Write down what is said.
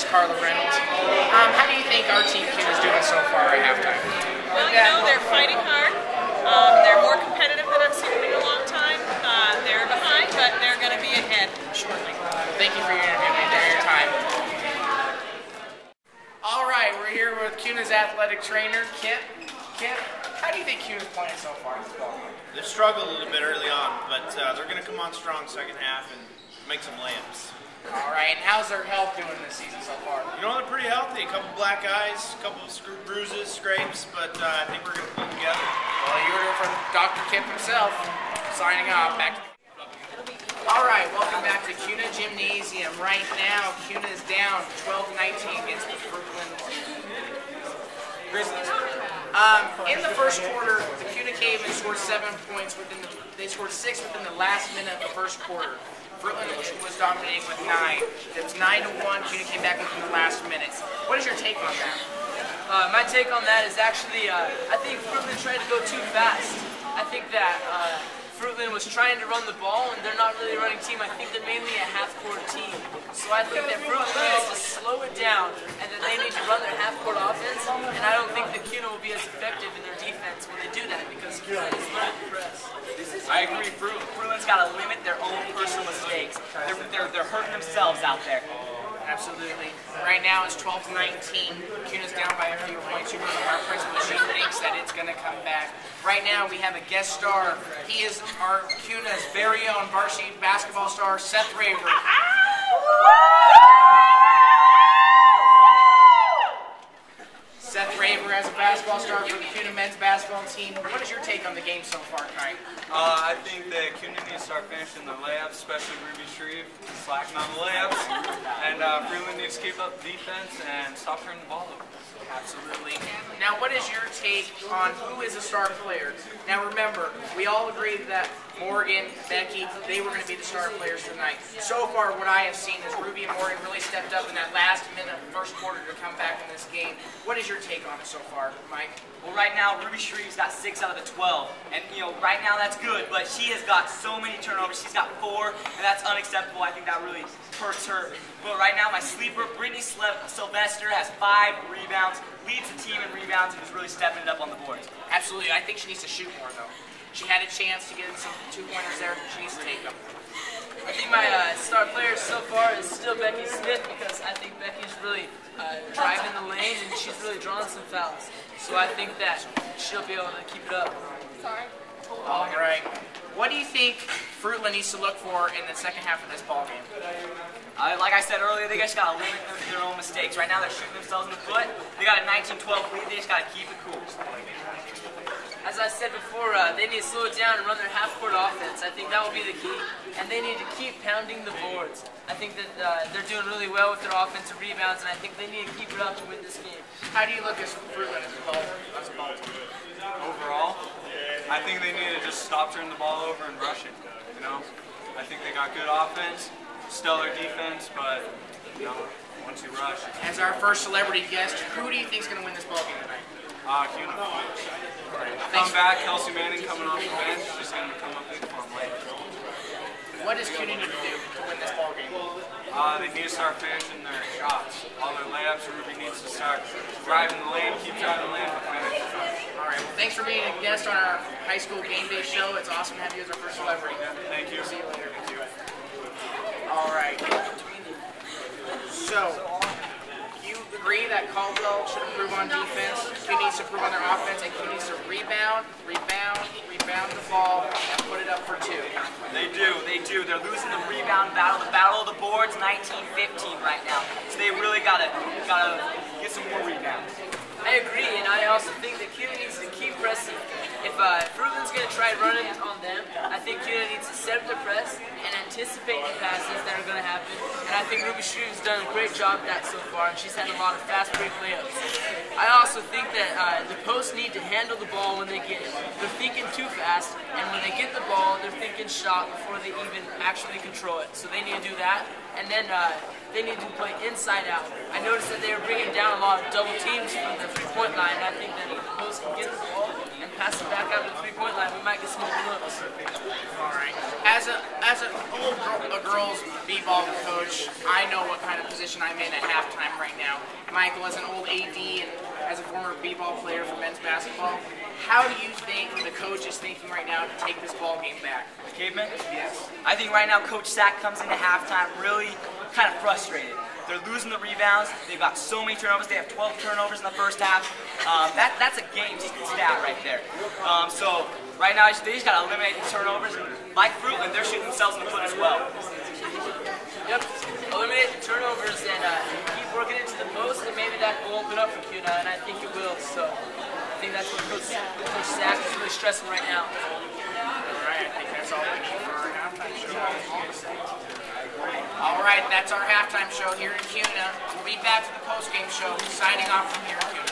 Carla Reynolds. How do you think our team is doing so far at halftime? Well, you know, they're fighting hard. They're more competitive than I've seen them in a long time. They're behind, but they're going to be ahead shortly. Thank you for your interview and your time. All right, we're here with Kuna's athletic trainer, Kip. Kip, how do you think Kuna's playing so far in this ball game? They've struggled a little bit early on, but they're going to come on strong second half and make some layups. All right, and how's their health doing this season so far? You know, they're pretty healthy. A couple black eyes, a couple of bruises, scrapes, but I think we're going to pull together. Well, you heard it from Dr. Kip himself. Signing off. Back to All right, welcome back to Kuna Gymnasium. Right now, Kuna is down 12-19 against the Fruitland Grizzlies. In the first quarter, the Kuna came and scored 7 points they scored 6 within the last minute of the first quarter. Fruitland was dominating with 9. It was 9-1. Kuna came back within the last minutes. What is your take on that? My take on that is actually, I think Fruitland tried to go too fast. I think that Fruitland was trying to run the ball, and they're not really a running team. I think they're mainly a half-court team. So I think that Fruitland needs to slow it down, and that they need to run their half-court offense. And I don't think that Kuna will be as effective in their defense when they do that, because Kuna is learning to press. I agree. Fruitland's got to limit their own personal mistakes. They're hurting themselves out there. Absolutely. Right now it's 12-19. Kuna's down by a few points. Our principal, she thinks that it's going to come back. Right now we have a guest star. He is our Kuna's very own varsity basketball star, Seth Raver. Seth Raver as a basketball star for the Kuna men's basketball team. What is your take on the game so far tonight? I think that Kuna needs to start finishing the layups, especially Shreeve, slacking on the layups. And Fruitland needs to keep up defense and stop turning the ball over. Absolutely. Now, what is your take on who is a star player? Now, remember, we all agreed that Morgan, Becky, they were going to be the star players tonight. So far, what I have seen is Ruby and Morgan really stepped up in that last minute of the first quarter to come back in this game. What is your take on it so far, Mike? Well, right now, Shreeve's got 6 out of the 12. And, you know, right now that's good, but she has got so many turnovers. She's got 4, and that's unacceptable. I think that really hurts her. But right now, my sleeper, Brittany Sylvester, has 5 rebounds, leads the team in rebounds, and is really stepping it up on the boards. Absolutely. I think she needs to shoot more, though. She had a chance to get some 2-pointers there. She needs to take them. I think my star player so far is still Becky Smith, because I think Becky's really driving the lane and she's really drawing some fouls. So I think that she'll be able to keep it up. Sorry. All right. What do you think Fruitland needs to look for in the second half of this ball game? Like I said earlier, they just got to limit their own mistakes. Right now they're shooting themselves in the foot. They got a 19-12 lead. They just got to keep it cool. As I said before, they need to slow it down and run their half-court offense. I think that will be the key. And they need to keep pounding the boards. I think that they're doing really well with their offensive rebounds, and I think they need to keep it up to win this game. How do you look at Fruitland as a ball team? Overall, I think they need to just stop turning the ball over and rush it. You know, I think they got good offense, stellar defense, but you know, once you rush. As our first celebrity guest, who do you think is going to win this ball game tonight? Kuna. Come back, Kelsey Manning coming off the bench, just going to come up big for him later. What does Kuna need to do to win this ball game? They need to start finishing their shots. All their layups, Ruby needs to start driving the lane, keep driving the lane, but finish. All right, well, thanks for being a guest on our high school game day show. It's awesome to have you as our first celebrity. Thank you. See you later. All right. So, you agree that Caldwell should improve on defense, Kuna needs to improve on their offense, and Kuna needs to rebound the ball, and put it up for 2. They do. They're losing the rebound battle, the battle of the boards, 19-15 right now. So they really gotta get some more rebounds. I agree, and I also think that Kuna needs to keep pressing. If Fruitland's going to try running on them, I think Kuna needs to set up the press and anticipate the passes that are going to happen. And I think Shreeve's done a great job at that so far, and she's had a lot of fast break layups. I also think that the posts need to handle the ball when they get it. They're thinking too fast, and when they get the ball, they're thinking shot before they even actually control it. So they need to do that, and then they need to play inside out. I noticed that they were bringing down a lot of double teams from the 3-point line, and I think that the post can get the ball and pass it back out to the three-point line, we might get some open looks. All right. As a girls b-ball coach, I know what kind of position I'm in at halftime right now. Michael, as an old AD and as a former b-ball player for men's basketball, how do you think the coach is thinking right now to take this ball game back? Caveman? Yes. I think right now Coach Sack comes into halftime really kind of frustrated. They're losing the rebounds. They've got so many turnovers. They have 12 turnovers in the first half. That's a game stat right there. So right now they just got to eliminate the turnovers. And like Fruitland, they're shooting themselves in the foot as well. Yep. Eliminate the turnovers and keep working into the post, and maybe that will open up for Kuna, and I think it will. So I think that's what Coach Sack is really stressing right now. All right, I think that's all we need for our halftime show. All right, that's our halftime show here in Kuna. We'll be back to the post-game show, signing off from here in Kuna.